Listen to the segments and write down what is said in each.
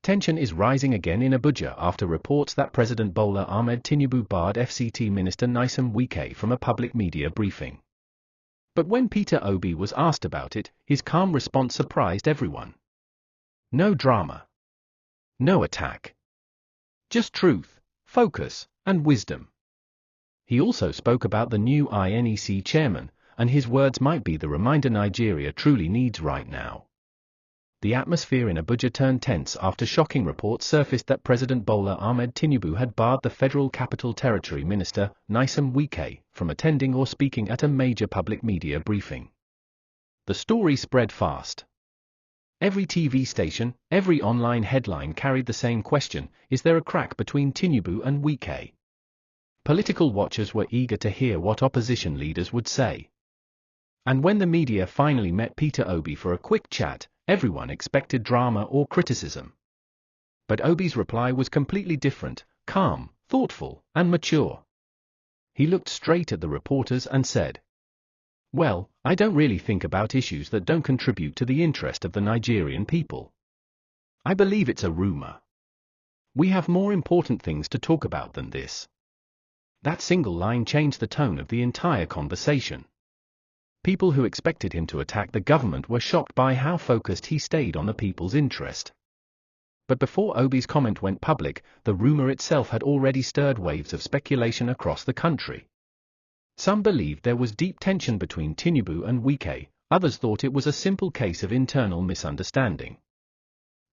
Tension is rising again in Abuja after reports that President Bola Ahmed Tinubu barred FCT Minister Nyesom Wike from a public media briefing. But when Peter Obi was asked about it, his calm response surprised everyone. No drama. No attack. Just truth, focus, and wisdom. He also spoke about the new INEC Chairman, and his words might be the reminder Nigeria truly needs right now. The atmosphere in Abuja turned tense after shocking reports surfaced that President Bola Ahmed Tinubu had barred the Federal Capital Territory Minister, Nyesom Wike, from attending or speaking at a major public media briefing. The story spread fast. Every TV station, every online headline carried the same question: is there a crack between Tinubu and Wike? Political watchers were eager to hear what opposition leaders would say. And when the media finally met Peter Obi for a quick chat, everyone expected drama or criticism. But Obi's reply was completely different: calm, thoughtful, and mature. He looked straight at the reporters and said, "Well, I don't really think about issues that don't contribute to the interest of the Nigerian people. I believe it's a rumor. We have more important things to talk about than this." That single line changed the tone of the entire conversation. People who expected him to attack the government were shocked by how focused he stayed on the people's interest. But before Obi's comment went public, the rumor itself had already stirred waves of speculation across the country. Some believed there was deep tension between Tinubu and Wike, others thought it was a simple case of internal misunderstanding.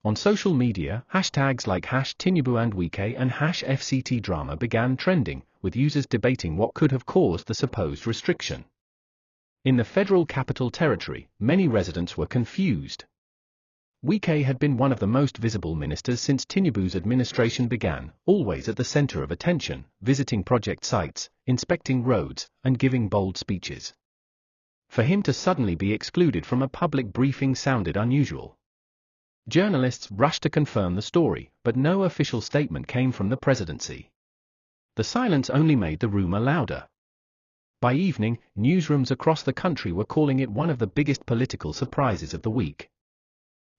On social media, hashtags like #Tinubu and Wike and #FCT drama began trending, with users debating what could have caused the supposed restriction. In the Federal Capital Territory, many residents were confused. Wike had been one of the most visible ministers since Tinubu's administration began, always at the center of attention, visiting project sites, inspecting roads, and giving bold speeches. For him to suddenly be excluded from a public briefing sounded unusual. Journalists rushed to confirm the story, but no official statement came from the presidency. The silence only made the rumor louder. By evening, newsrooms across the country were calling it one of the biggest political surprises of the week.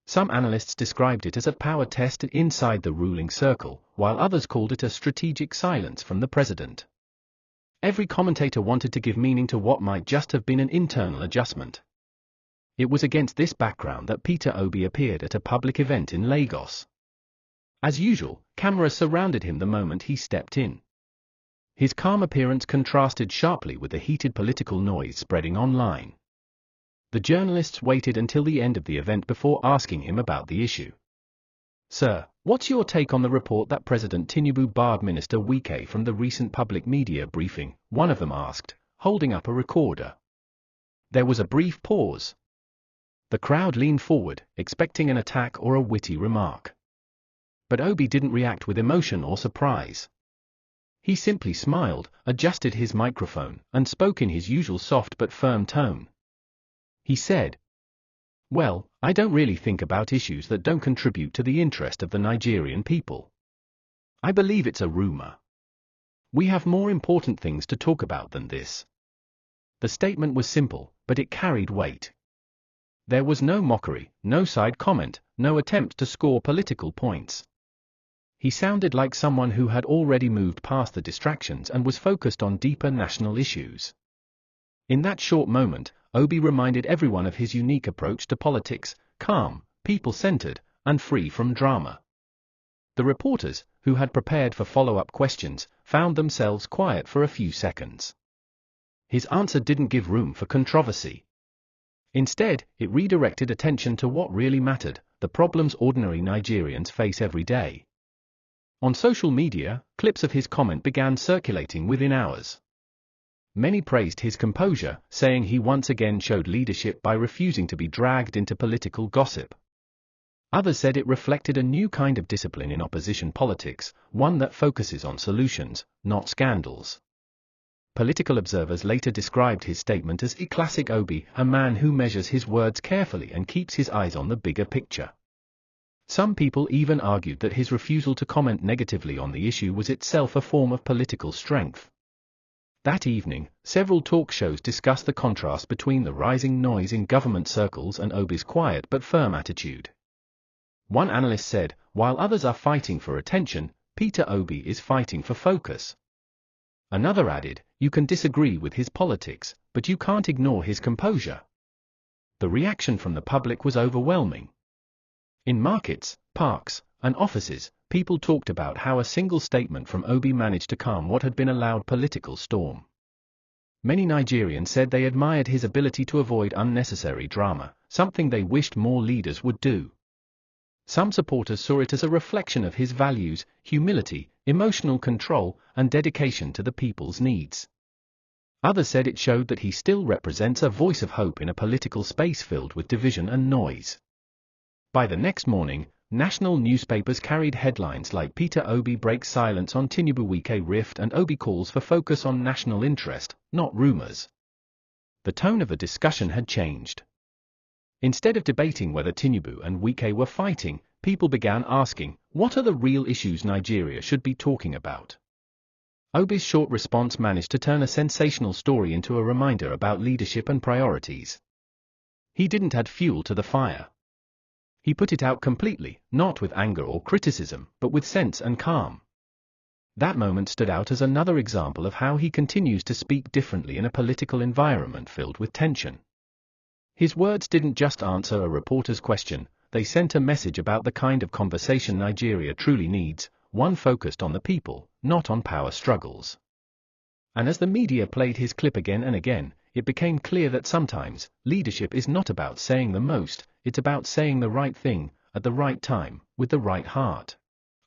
Some analysts described it as a power test inside the ruling circle, while others called it a strategic silence from the president. Every commentator wanted to give meaning to what might just have been an internal adjustment. It was against this background that Peter Obi appeared at a public event in Lagos. As usual, cameras surrounded him the moment he stepped in. His calm appearance contrasted sharply with the heated political noise spreading online. The journalists waited until the end of the event before asking him about the issue. "Sir, what's your take on the report that President Tinubu barred Minister Wike from the recent public media briefing?" one of them asked, holding up a recorder. There was a brief pause. The crowd leaned forward, expecting an attack or a witty remark. But Obi didn't react with emotion or surprise. He simply smiled, adjusted his microphone, and spoke in his usual soft but firm tone. He said, "Well, I don't really think about issues that don't contribute to the interest of the Nigerian people. I believe it's a rumor. We have more important things to talk about than this." The statement was simple, but it carried weight. There was no mockery, no side comment, no attempt to score political points. He sounded like someone who had already moved past the distractions and was focused on deeper national issues. In that short moment, Obi reminded everyone of his unique approach to politics: calm, people-centered, and free from drama. The reporters, who had prepared for follow-up questions, found themselves quiet for a few seconds. His answer didn't give room for controversy. Instead, it redirected attention to what really mattered: the problems ordinary Nigerians face every day. On social media, clips of his comment began circulating within hours. Many praised his composure, saying he once again showed leadership by refusing to be dragged into political gossip. Others said it reflected a new kind of discipline in opposition politics, one that focuses on solutions, not scandals. Political observers later described his statement as a classic Obi, a man who measures his words carefully and keeps his eyes on the bigger picture. Some people even argued that his refusal to comment negatively on the issue was itself a form of political strength. That evening, several talk shows discussed the contrast between the rising noise in government circles and Obi's quiet but firm attitude. One analyst said, while others are fighting for attention, Peter Obi is fighting for focus. Another added, you can disagree with his politics, but you can't ignore his composure. The reaction from the public was overwhelming. In markets, parks, and offices, people talked about how a single statement from Obi managed to calm what had been a loud political storm. Many Nigerians said they admired his ability to avoid unnecessary drama, something they wished more leaders would do. Some supporters saw it as a reflection of his values, humility, emotional control, and dedication to the people's needs. Others said it showed that he still represents a voice of hope in a political space filled with division and noise. By the next morning, national newspapers carried headlines like Peter Obi breaks silence on Tinubu-Wike rift and Obi calls for focus on national interest, not rumors. The tone of the discussion had changed. Instead of debating whether Tinubu and Wike were fighting, people began asking, what are the real issues Nigeria should be talking about? Obi's short response managed to turn a sensational story into a reminder about leadership and priorities. He didn't add fuel to the fire. He put it out completely, not with anger or criticism, but with sense and calm. That moment stood out as another example of how he continues to speak differently in a political environment filled with tension. His words didn't just answer a reporter's question, they sent a message about the kind of conversation Nigeria truly needs, one focused on the people, not on power struggles. And as the media played his clip again and again, it became clear that sometimes, leadership is not about saying the most, it's about saying the right thing, at the right time, with the right heart.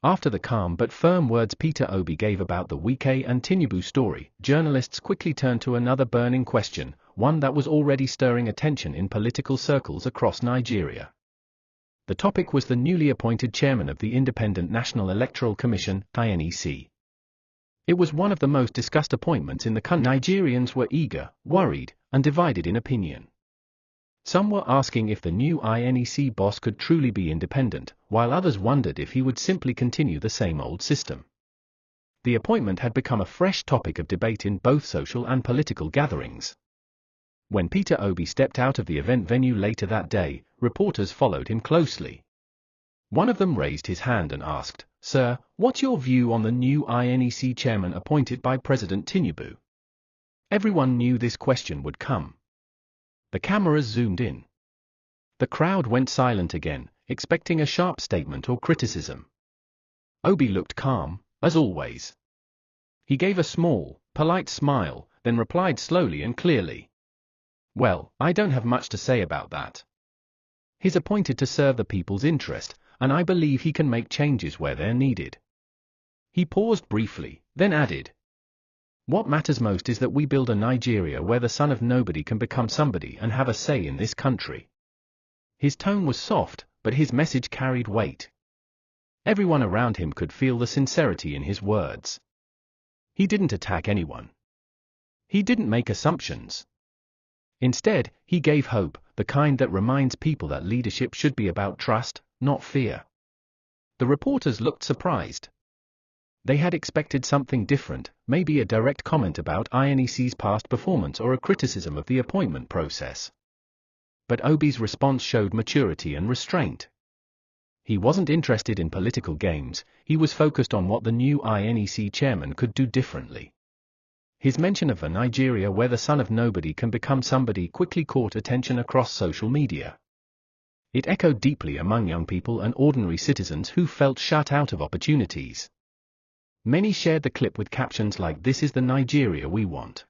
After the calm but firm words Peter Obi gave about the Wike and Tinubu story, journalists quickly turned to another burning question, one that was already stirring attention in political circles across Nigeria. The topic was the newly appointed chairman of the Independent National Electoral Commission, INEC. It was one of the most discussed appointments in the country. Nigerians were eager, worried, and divided in opinion. Some were asking if the new INEC boss could truly be independent, while others wondered if he would simply continue the same old system. The appointment had become a fresh topic of debate in both social and political gatherings. When Peter Obi stepped out of the event venue later that day, reporters followed him closely. One of them raised his hand and asked, "Sir, what's your view on the new INEC chairman appointed by President Tinubu?" Everyone knew this question would come. The cameras zoomed in. The crowd went silent again, expecting a sharp statement or criticism. Obi looked calm, as always. He gave a small, polite smile, then replied slowly and clearly. "Well, I don't have much to say about that. He's appointed to serve the people's interest, and I believe he can make changes where they're needed." He paused briefly, then added, "What matters most is that we build a Nigeria where the son of nobody can become somebody and have a say in this country." His tone was soft, but his message carried weight. Everyone around him could feel the sincerity in his words. He didn't attack anyone. He didn't make assumptions. Instead, he gave hope, the kind that reminds people that leadership should be about trust, not fear. The reporters looked surprised. They had expected something different, maybe a direct comment about INEC's past performance or a criticism of the appointment process. But Obi's response showed maturity and restraint. He wasn't interested in political games, he was focused on what the new INEC chairman could do differently. His mention of a Nigeria where the son of nobody can become somebody quickly caught attention across social media. It echoed deeply among young people and ordinary citizens who felt shut out of opportunities. Many shared the clip with captions like "This is the Nigeria we want."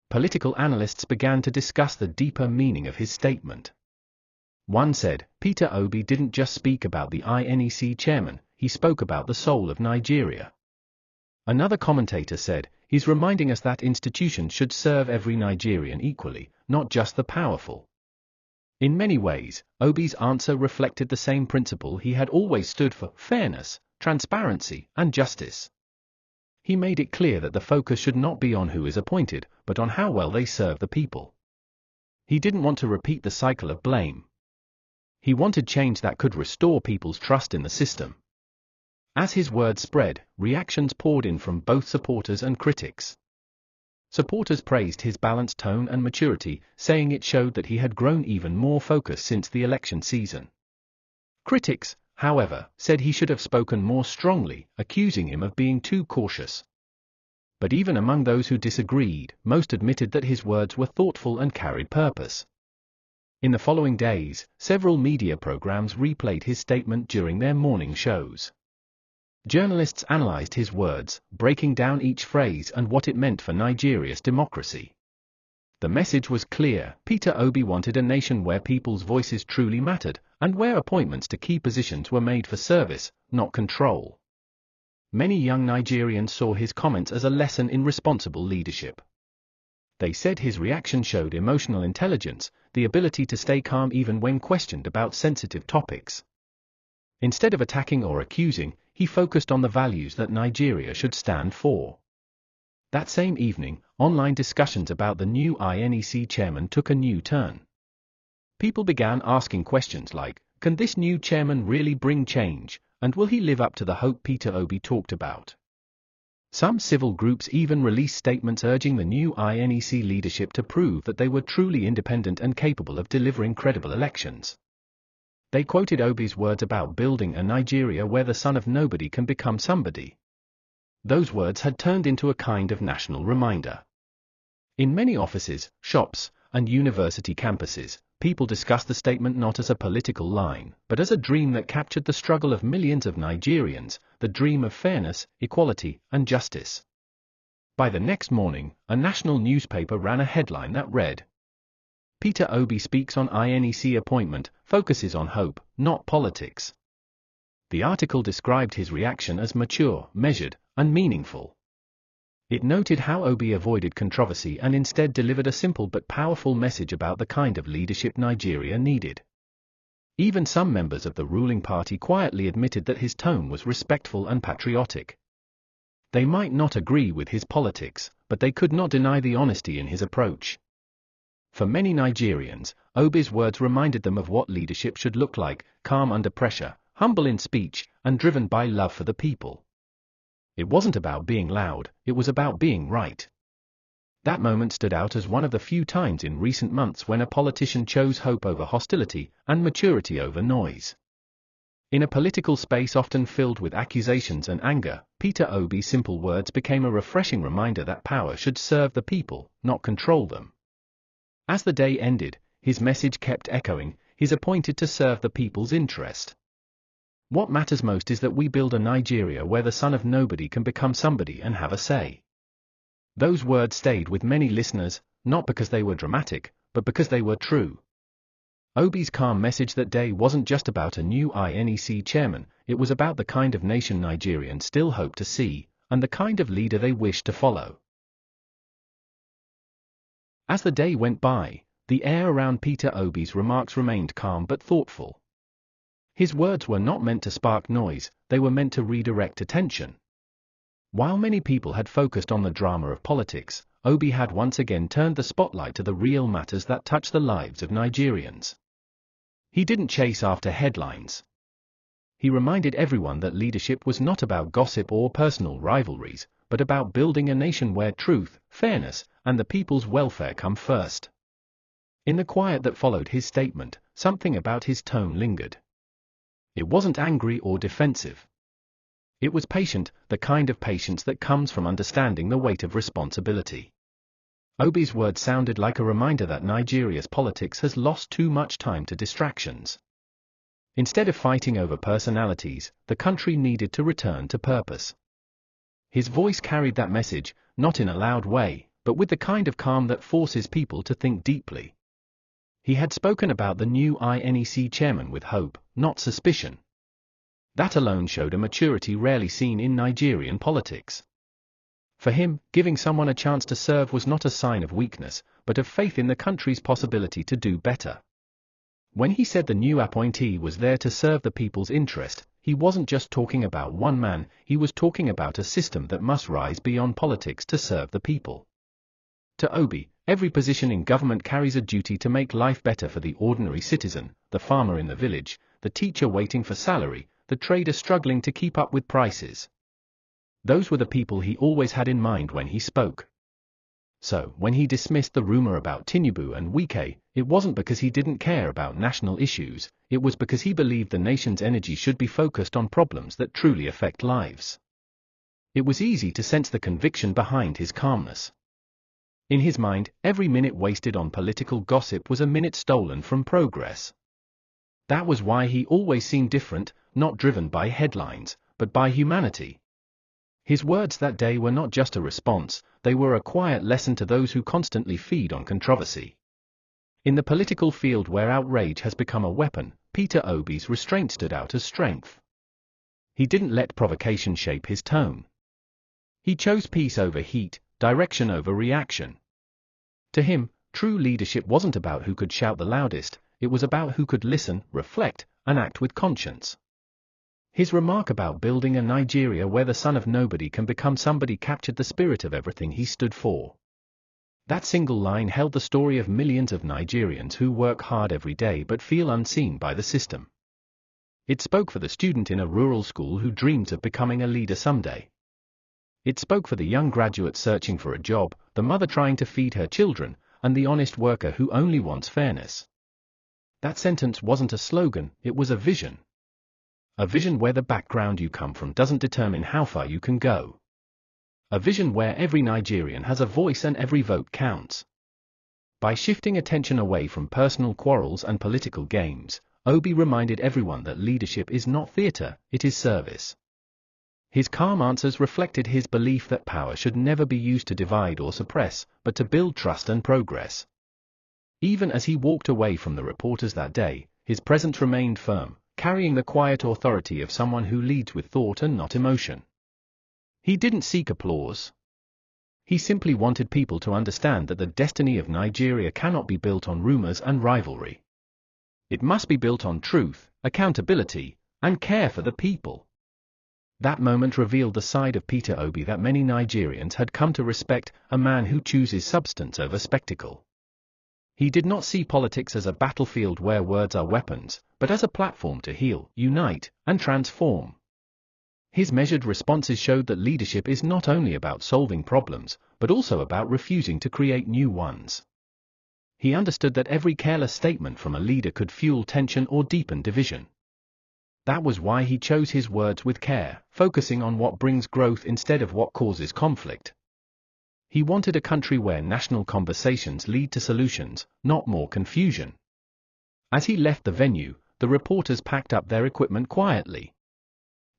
Political analysts began to discuss the deeper meaning of his statement. One said, Peter Obi didn't just speak about the INEC chairman, he spoke about the soul of Nigeria. Another commentator said, he's reminding us that institutions should serve every Nigerian equally, not just the powerful. In many ways, Obi's answer reflected the same principle he had always stood for: fairness, transparency, and justice. He made it clear that the focus should not be on who is appointed, but on how well they serve the people. He didn't want to repeat the cycle of blame. He wanted change that could restore people's trust in the system. As his words spread, reactions poured in from both supporters and critics. Supporters praised his balanced tone and maturity, saying it showed that he had grown even more focused since the election season. Critics, however, said he should have spoken more strongly, accusing him of being too cautious. But even among those who disagreed, most admitted that his words were thoughtful and carried purpose. In the following days, several media programs replayed his statement during their morning shows. Journalists analyzed his words, breaking down each phrase and what it meant for Nigeria's democracy. The message was clear: Peter Obi wanted a nation where people's voices truly mattered, and where appointments to key positions were made for service, not control. Many young Nigerians saw his comments as a lesson in responsible leadership. They said his reaction showed emotional intelligence, the ability to stay calm even when questioned about sensitive topics. Instead of attacking or accusing, he focused on the values that Nigeria should stand for. That same evening, online discussions about the new INEC chairman took a new turn. People began asking questions like, can this new chairman really bring change, and will he live up to the hope Peter Obi talked about? Some civil groups even released statements urging the new INEC leadership to prove that they were truly independent and capable of delivering credible elections. They quoted Obi's words about building a Nigeria where the son of nobody can become somebody. Those words had turned into a kind of national reminder. In many offices, shops, and university campuses, people discussed the statement not as a political line, but as a dream that captured the struggle of millions of Nigerians, the dream of fairness, equality, and justice. By the next morning, a national newspaper ran a headline that read, Peter Obi speaks on INEC appointment, focuses on hope, not politics. The article described his reaction as mature, measured, and meaningful. It noted how Obi avoided controversy and instead delivered a simple but powerful message about the kind of leadership Nigeria needed. Even some members of the ruling party quietly admitted that his tone was respectful and patriotic. They might not agree with his politics, but they could not deny the honesty in his approach. For many Nigerians, Obi's words reminded them of what leadership should look like: calm under pressure, humble in speech, and driven by love for the people. It wasn't about being loud, it was about being right. That moment stood out as one of the few times in recent months when a politician chose hope over hostility, and maturity over noise. In a political space often filled with accusations and anger, Peter Obi's simple words became a refreshing reminder that power should serve the people, not control them. As the day ended, his message kept echoing: he's appointed to serve the people's interest. What matters most is that we build a Nigeria where the son of nobody can become somebody and have a say. Those words stayed with many listeners, not because they were dramatic, but because they were true. Obi's calm message that day wasn't just about a new INEC chairman, it was about the kind of nation Nigerians still hope to see, and the kind of leader they wish to follow. As the day went by, the air around Peter Obi's remarks remained calm but thoughtful. His words were not meant to spark noise, they were meant to redirect attention. While many people had focused on the drama of politics, Obi had once again turned the spotlight to the real matters that touch the lives of Nigerians. He didn't chase after headlines. He reminded everyone that leadership was not about gossip or personal rivalries, but about building a nation where truth, fairness, and the people's welfare come first. In the quiet that followed his statement, something about his tone lingered. It wasn't angry or defensive. It was patient, the kind of patience that comes from understanding the weight of responsibility. Obi's words sounded like a reminder that Nigeria's politics has lost too much time to distractions. Instead of fighting over personalities, the country needed to return to purpose. His voice carried that message, not in a loud way, but with the kind of calm that forces people to think deeply. He had spoken about the new INEC chairman with hope, not suspicion. That alone showed a maturity rarely seen in Nigerian politics. For him, giving someone a chance to serve was not a sign of weakness, but of faith in the country's possibility to do better. When he said the new appointee was there to serve the people's interest, he wasn't just talking about one man, he was talking about a system that must rise beyond politics to serve the people. To Obi, every position in government carries a duty to make life better for the ordinary citizen, the farmer in the village, the teacher waiting for salary, the trader struggling to keep up with prices. Those were the people he always had in mind when he spoke. So, when he dismissed the rumor about Tinubu and Wike, it wasn't because he didn't care about national issues, it was because he believed the nation's energy should be focused on problems that truly affect lives. It was easy to sense the conviction behind his calmness. In his mind, every minute wasted on political gossip was a minute stolen from progress. That was why he always seemed different, not driven by headlines, but by humanity. His words that day were not just a response, they were a quiet lesson to those who constantly feed on controversy. In the political field where outrage has become a weapon, Peter Obi's restraint stood out as strength. He didn't let provocation shape his tone. He chose peace over heat, direction over reaction. To him, true leadership wasn't about who could shout the loudest, it was about who could listen, reflect, and act with conscience. His remark about building a Nigeria where the son of nobody can become somebody captured the spirit of everything he stood for. That single line held the story of millions of Nigerians who work hard every day but feel unseen by the system. It spoke for the student in a rural school who dreams of becoming a leader someday. It spoke for the young graduate searching for a job, the mother trying to feed her children, and the honest worker who only wants fairness. That sentence wasn't a slogan, it was a vision. A vision where the background you come from doesn't determine how far you can go. A vision where every Nigerian has a voice and every vote counts. By shifting attention away from personal quarrels and political games, Obi reminded everyone that leadership is not theater, it is service. His calm answers reflected his belief that power should never be used to divide or suppress, but to build trust and progress. Even as he walked away from the reporters that day, his presence remained firm, carrying the quiet authority of someone who leads with thought and not emotion. He didn't seek applause. He simply wanted people to understand that the destiny of Nigeria cannot be built on rumors and rivalry. It must be built on truth, accountability, and care for the people. That moment revealed the side of Peter Obi that many Nigerians had come to respect, a man who chooses substance over spectacle. He did not see politics as a battlefield where words are weapons, but as a platform to heal, unite, and transform. His measured responses showed that leadership is not only about solving problems, but also about refusing to create new ones. He understood that every careless statement from a leader could fuel tension or deepen division. That was why he chose his words with care, focusing on what brings growth instead of what causes conflict. He wanted a country where national conversations lead to solutions, not more confusion. As he left the venue, the reporters packed up their equipment quietly.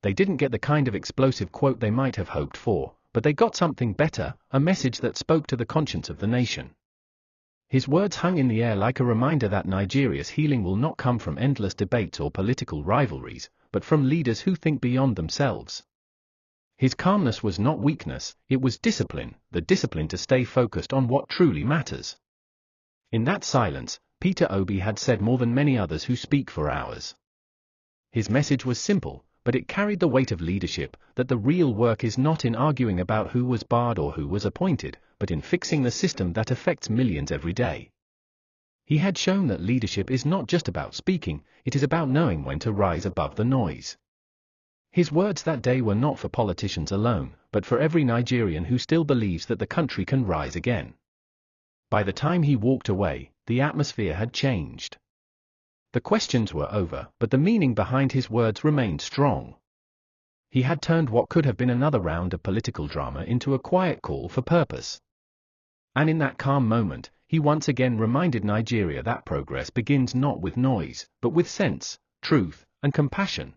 They didn't get the kind of explosive quote they might have hoped for, but they got something better, a message that spoke to the conscience of the nation. His words hung in the air like a reminder that Nigeria's healing will not come from endless debates or political rivalries, but from leaders who think beyond themselves. His calmness was not weakness, it was discipline, the discipline to stay focused on what truly matters. In that silence, Peter Obi had said more than many others who speak for hours. His message was simple, but it carried the weight of leadership, that the real work is not in arguing about who was barred or who was appointed, but in fixing the system that affects millions every day. He had shown that leadership is not just about speaking, it is about knowing when to rise above the noise. His words that day were not for politicians alone, but for every Nigerian who still believes that the country can rise again. By the time he walked away, the atmosphere had changed. The questions were over, but the meaning behind his words remained strong. He had turned what could have been another round of political drama into a quiet call for purpose. And in that calm moment, he once again reminded Nigeria that progress begins not with noise, but with sense, truth, and compassion.